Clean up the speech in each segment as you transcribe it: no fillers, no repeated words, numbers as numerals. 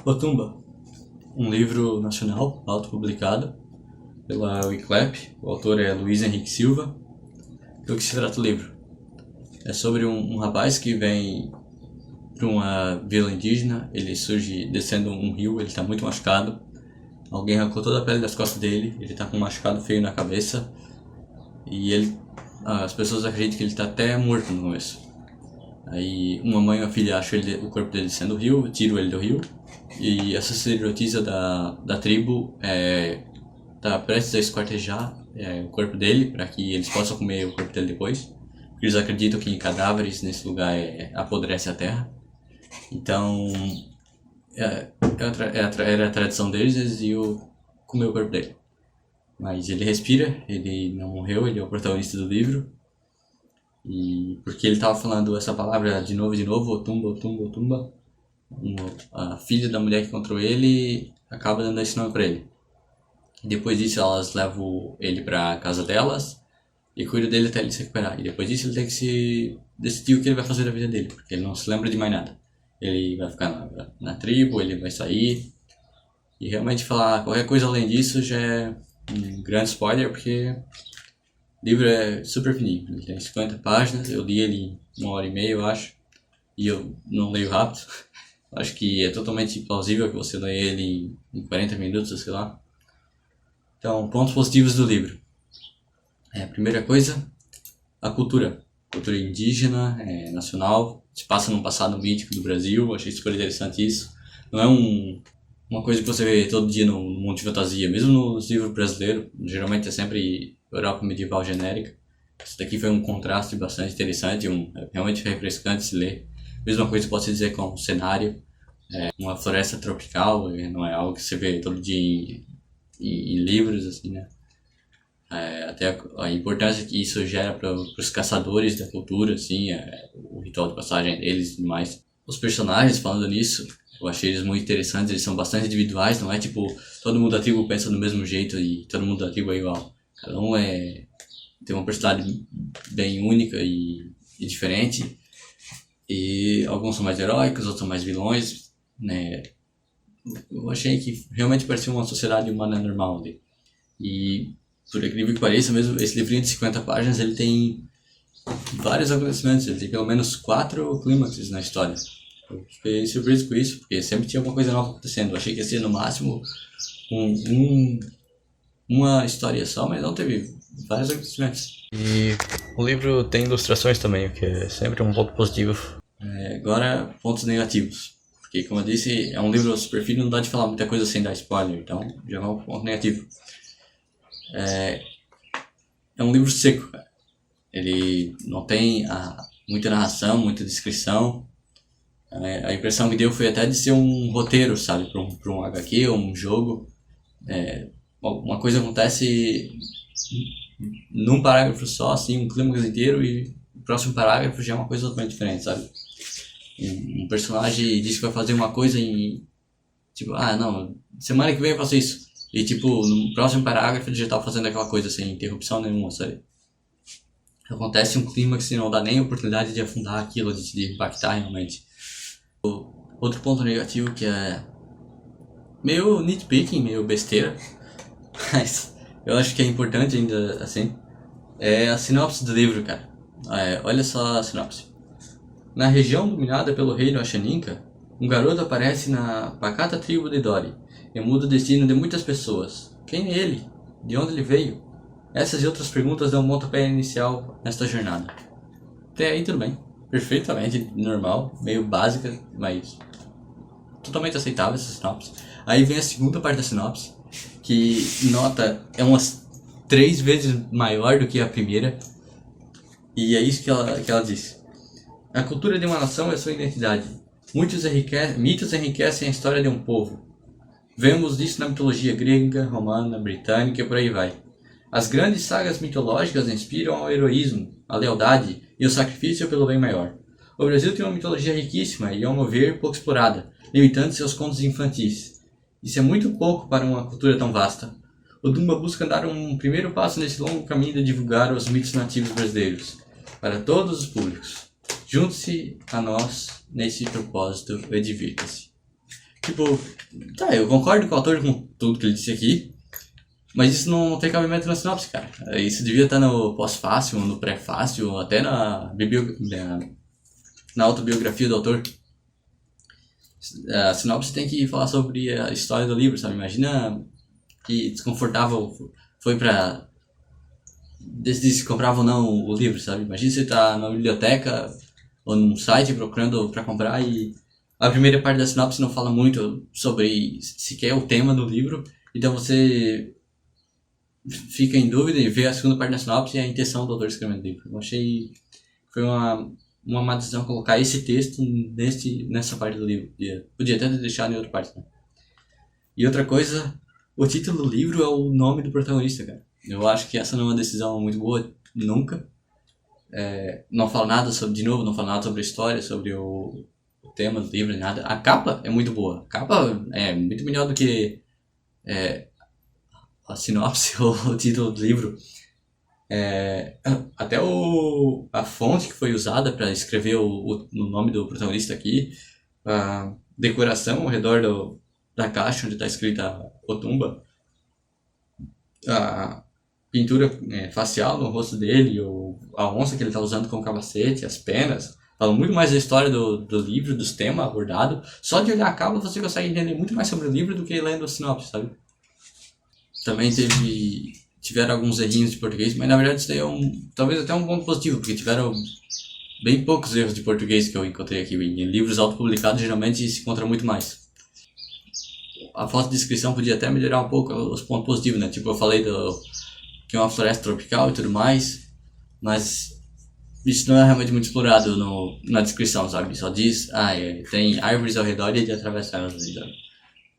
Otumba, um livro nacional autopublicado pela Wiclap. O autor é Luiz Henrique Silva. Do que se trata o livro? É sobre um rapaz que vem para uma vila indígena. Ele surge descendo um rio, ele está muito machucado. Alguém arrancou toda a pele das costas dele, ele está com um machucado feio na cabeça. E as pessoas acreditam que ele está até morto no começo. Aí uma mãe e uma filha acham o corpo dele descendo do rio, tiram ele do rio. E a sacerdotisa da tribo tá prestes a esquartejar o corpo dele para que eles possam comer o corpo dele depois. Porque eles acreditam que cadáveres nesse lugar apodrece a terra. Então era a tradição deles, eles iam comer o corpo dele. Mas ele respira, ele não morreu, ele é o protagonista do livro. E porque ele estava falando essa palavra de novo, Otumba, Otumba, Otumba, a filha da mulher que encontrou ele acaba dando esse nome para ele. E depois disso elas levam ele para casa delas e cuidam dele até ele se recuperar. E depois disso ele tem que se decidir o que ele vai fazer da vida dele, porque ele não se lembra de mais nada. Ele vai ficar na tribo, ele vai sair. E realmente falar qualquer coisa além disso já é um grande spoiler, porque o livro é super fininho, ele tem 50 páginas, eu li ele em 1h30, eu acho, e eu não leio rápido. Acho que é totalmente plausível que você leia ele em 40 minutos, sei lá. Então, pontos positivos do livro. Primeira coisa, a cultura indígena, nacional, se passa num passado mítico do Brasil, achei super interessante isso. Não é uma coisa que você vê todo dia no mundo de fantasia, mesmo nos livros brasileiros, geralmente é sempre Europa medieval genérica. Isso daqui foi um contraste bastante interessante, realmente refrescante de se ler. Mesma coisa pode-se dizer com o cenário, uma floresta tropical, não é algo que você vê todo dia em livros, assim, né? Até a importância que isso gera para os caçadores da cultura, assim, o ritual de passagem deles e tudo mais. Os personagens, falando nisso, eu achei eles muito interessantes, eles são bastante individuais, não é tipo todo mundo da tribo pensa do mesmo jeito e todo mundo da tribo é igual. Cada um tem uma personalidade bem única e diferente. E alguns são mais heróicos, outros são mais vilões, né? Eu achei que realmente parecia uma sociedade humana normal ali. E por incrível que pareça, mesmo esse livrinho de 50 páginas, ele tem vários acontecimentos, ele tem pelo menos 4 clímaxes na história. Eu fiquei surpreso com isso, porque sempre tinha alguma coisa nova acontecendo. Eu achei que ia ser no máximo uma história só, mas não, teve vários acontecimentos. E o livro tem ilustrações também, o que é sempre um ponto positivo. Agora, pontos negativos. Porque, como eu disse, é um livro super fino, não dá de falar muita coisa sem dar spoiler, então já vamos para o ponto negativo. É um livro seco, cara. Ele não tem muita narração, muita descrição. A impressão que deu foi até de ser um roteiro, sabe, para um HQ ou um jogo. Uma coisa acontece num parágrafo só, assim, um clímax inteiro, e o próximo parágrafo já é uma coisa totalmente diferente, sabe? Um personagem diz que vai fazer uma coisa tipo, não, semana que vem eu faço isso. E tipo, no próximo parágrafo ele já tá fazendo aquela coisa sem interrupção nenhuma, sabe? Acontece um clímax e não dá nem oportunidade de afundar aquilo, de impactar realmente. Outro ponto negativo que é meio nitpicking, meio besteira, mas eu acho que é importante ainda assim, é a sinopse do livro, cara. Olha só a sinopse. Na região dominada pelo reino Ashaninka, um garoto aparece na pacata tribo de Dori e muda o destino de muitas pessoas. Quem é ele? De onde ele veio? Essas e outras perguntas dão um pontapé inicial nesta jornada. Até aí tudo bem. Perfeitamente normal, meio básica, mas totalmente aceitável essa sinopse. Aí vem a segunda parte da sinopse, que é umas 3 vezes maior do que a primeira. E é isso que ela diz. A cultura de uma nação é sua identidade. Mitos enriquecem a história de um povo. Vemos isso na mitologia grega, romana, britânica e por aí vai. As grandes sagas mitológicas inspiram ao heroísmo, a lealdade e o sacrifício pelo bem maior. O Brasil tem uma mitologia riquíssima e, ao meu ver, pouco explorada, limitando seus contos infantis. Isso é muito pouco para uma cultura tão vasta. O Dumba busca dar um primeiro passo nesse longo caminho de divulgar os mitos nativos brasileiros, para todos os públicos. Junte-se a nós nesse propósito e divirta-se. Tipo, tá, eu concordo com o autor com tudo que ele disse aqui, mas isso não tem cabimento na sinopse, cara. Isso devia estar no pós-fácil, no pré-fácil, até na autobiografia do autor. A sinopse tem que falar sobre a história do livro, sabe? Imagina que desconfortável foi pra decidir se comprava ou não o livro, sabe? Imagina você tá na biblioteca ou num site procurando pra comprar e a primeira parte da sinopse não fala muito sobre sequer o tema do livro, então você fica em dúvida e vê a segunda parte da sinopse e a intenção do autor escrevendo o livro. Eu achei que foi uma má decisão colocar esse texto nessa parte do livro. Podia até ter deixado em outra parte, né? E outra coisa, o título do livro é o nome do protagonista, cara. Eu acho que essa não é uma decisão muito boa, nunca. Não fala nada sobre, de novo, não fala nada sobre a história, sobre o tema do livro, nada. A capa é muito boa. A capa é muito melhor do que a sinopse ou o título do livro. Até a fonte que foi usada para escrever o nome do protagonista aqui, a decoração ao redor da caixa onde está escrita Otumba, a pintura facial no rosto dele, a onça que ele está usando como capacete, as penas, falam muito mais da história do livro, dos temas abordados. Só de olhar a capa você consegue entender muito mais sobre o livro do que lendo a sinopse, sabe? Também tiveram alguns errinhos de português, mas na verdade isso daí talvez até um ponto positivo, porque tiveram bem poucos erros de português que eu encontrei aqui. Em livros autopublicados geralmente se encontra muito mais. A foto de descrição podia até melhorar um pouco os pontos positivos, né? Tipo, eu falei que é uma floresta tropical e tudo mais, mas isso não é realmente muito explorado na descrição, sabe? Só diz, tem árvores ao redor e ele atravessa elas, sabe?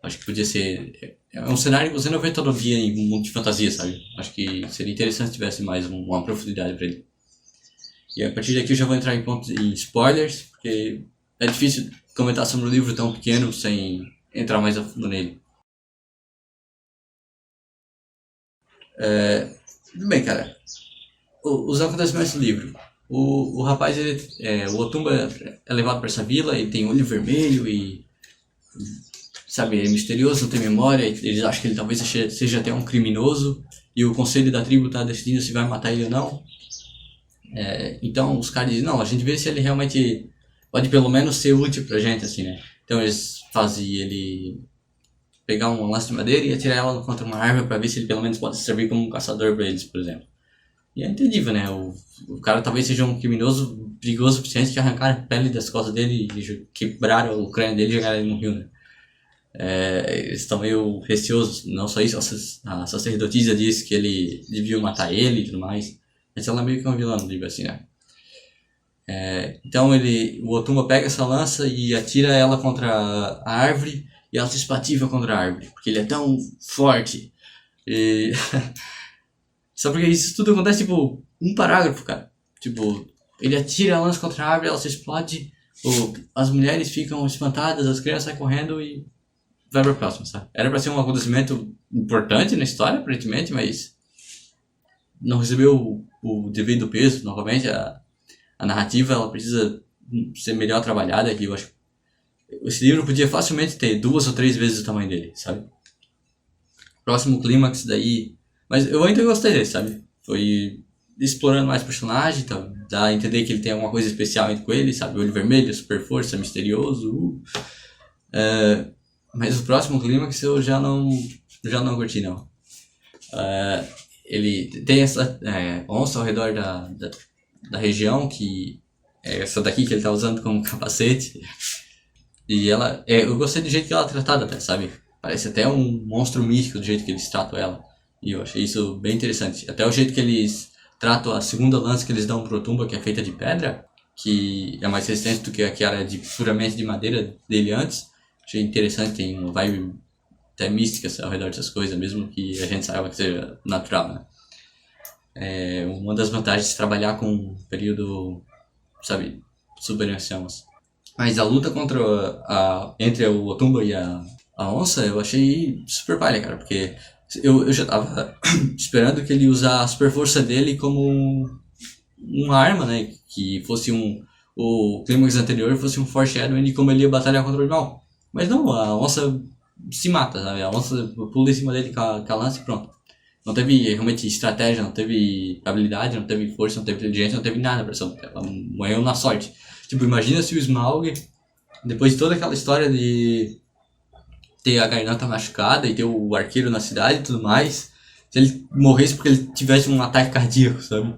Acho que podia ser... É um cenário que você não vê todo dia em um mundo de fantasia, sabe? Acho que seria interessante se tivesse mais uma profundidade pra ele. E a partir daqui eu já vou entrar em spoilers, porque é difícil comentar sobre um livro tão pequeno sem entrar mais a fundo nele. Tudo bem, cara. Os acontecimentos do livro. O rapaz, o Otumba é levado para essa vila, ele tem olho vermelho e... Sabe, é misterioso, não tem memória, eles acham que ele talvez seja até um criminoso, e o conselho da tribo tá decidindo se vai matar ele ou não. Então os caras dizem, não, a gente vê se ele realmente pode pelo menos ser útil pra gente, assim, né? Então eles fazem ele pegar um lance de madeira e atirar ela contra uma árvore pra ver se ele pelo menos pode servir como um caçador pra eles, por exemplo. E é entendível, né? O cara talvez seja um criminoso perigoso o suficiente que arrancaram a pele das costas dele e quebraram o crânio dele e jogaram ele no rio, né? Eles estão meio receosos, não só isso, a sacerdotisa diz que ele devia matar ele e tudo mais. Mas ela é meio que uma vilã no livro, assim, né? Então o Otumba pega essa lança e atira ela contra a árvore e ela se espativa contra a árvore, porque ele é tão forte. E... Só porque isso tudo acontece, tipo, um parágrafo, cara. Tipo, ele atira a lança contra a árvore, ela se explode, as mulheres ficam espantadas, as crianças saem correndo e vai pra próxima, sabe? Era pra ser um acontecimento importante na história, aparentemente, mas não recebeu o devido peso. Novamente, a narrativa ela precisa ser melhor trabalhada, que eu acho que esse livro podia facilmente ter 2 ou 3 vezes o tamanho dele, sabe? Próximo clímax daí... Mas eu ainda gostei dele, sabe? Foi explorando mais personagem, tá? Dá a entender que ele tem alguma coisa especial com ele, sabe? Olho vermelho, super força, misterioso. Mas o próximo clímax eu já não curti, não. Ele tem essa onça ao redor da região, que é essa daqui que ele tá usando como capacete. E ela... eu gostei do jeito que ela é tratada até, sabe? Parece até um monstro místico do jeito que eles tratam ela. E eu achei isso bem interessante. Até o jeito que eles tratam a segunda lança que eles dão pro Otumba, que é feita de pedra, que é mais resistente do que a que era puramente de madeira dele antes. Achei interessante, tem uma vibe até mística ao redor dessas coisas, mesmo que a gente saiba que seja natural, né? Uma das vantagens de trabalhar com um período, sabe, super anciãos. Mas a luta entre o Otumba e a onça, eu achei super palha, cara, porque eu já tava esperando que ele usar a super força dele como uma arma, né? Que fosse o clímax anterior fosse um foreshadowing de como ele ia batalhar contra o irmão. Mas não, a onça se mata, sabe? A onça pula em cima dele com a lança e pronto. Não teve realmente estratégia, não teve habilidade, não teve força, não teve inteligência, não teve nada pra essa. Ela morreu na sorte. Tipo, imagina se o Smaug, depois de toda aquela história de ter a garganta machucada e ter o arqueiro na cidade e tudo mais, se ele morresse porque ele tivesse um ataque cardíaco, sabe?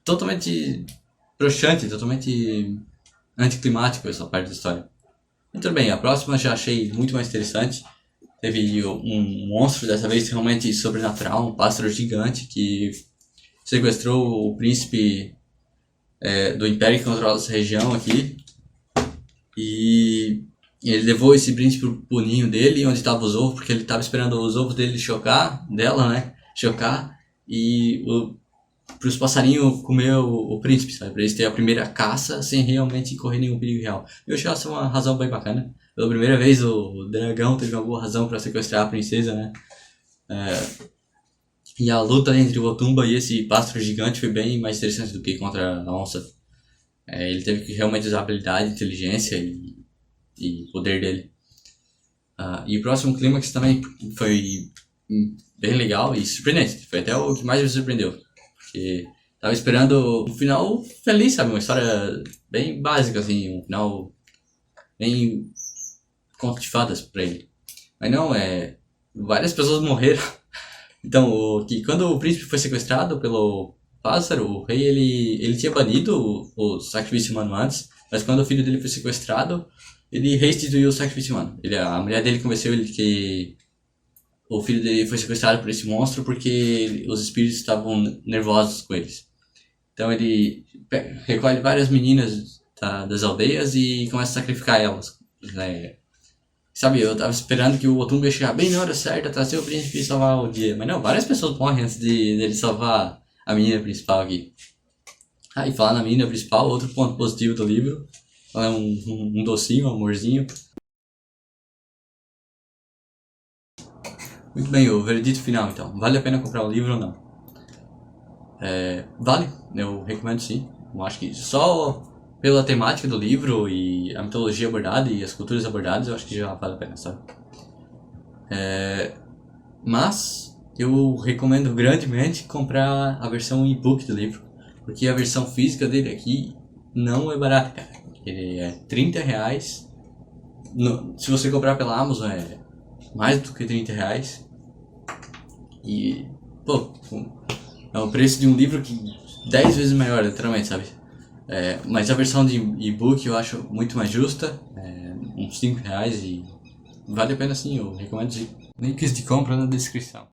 Totalmente broxante, totalmente anticlimático essa parte da história. Muito bem, a próxima eu já achei muito mais interessante. Teve um monstro, dessa vez realmente sobrenatural, um pássaro gigante que sequestrou o príncipe do império que controla essa região aqui. E ele levou esse príncipe pro ninho dele, onde estavam os ovos, porque ele estava esperando os ovos dele dela, né? Chocar, e para os passarinhos comer o príncipe, sabe? Para eles terem a primeira caça sem realmente correr nenhum perigo real. Eu achei essa uma razão bem bacana. Pela primeira vez o dragão teve uma boa razão para sequestrar a princesa, né? E a luta entre o Otumba e esse pássaro gigante foi bem mais interessante do que contra a onça. Ele teve que realmente usar habilidade, inteligência e poder dele. E o próximo clímax também foi bem legal e surpreendente. Foi até o que mais me surpreendeu. Porque tava esperando um final feliz, sabe? Uma história bem básica, assim. Um final bem conto de fadas pra ele. Mas não, várias pessoas morreram. Então, quando o príncipe foi sequestrado pelo pássaro, o rei ele tinha banido o sacrifício humano antes, mas quando o filho dele foi sequestrado, ele restituiu o sacrifício humano. A mulher dele convenceu ele que o filho dele foi sequestrado por esse monstro porque os espíritos estavam nervosos com eles. Então ele recolhe várias meninas das aldeias e começa a sacrificar elas. Sabe, eu tava esperando que o Otumba ia chegar bem na hora certa, trazer o príncipe e salvar o dia. Mas não, várias pessoas morrem antes dele salvar a menina principal aqui. E falar na menina principal, outro ponto positivo do livro. Ela é um docinho, um amorzinho. Muito bem, o veredito final então. Vale a pena comprar o livro ou não? Vale, eu recomendo sim. Eu acho que só pela temática do livro e a mitologia abordada e as culturas abordadas, eu acho que já vale a pena, sabe? Mas eu recomendo grandemente comprar a versão e-book do livro, porque a versão física dele aqui não é barata, cara. Ele é R$30. Se você comprar pela Amazon é mais do que R$30. E, pô, é o preço de um livro que 10 vezes maior, literalmente, sabe? Mas a versão de e-book eu acho muito mais justa, uns R$5 e vale a pena sim, eu recomendo sim. Links de compra na descrição.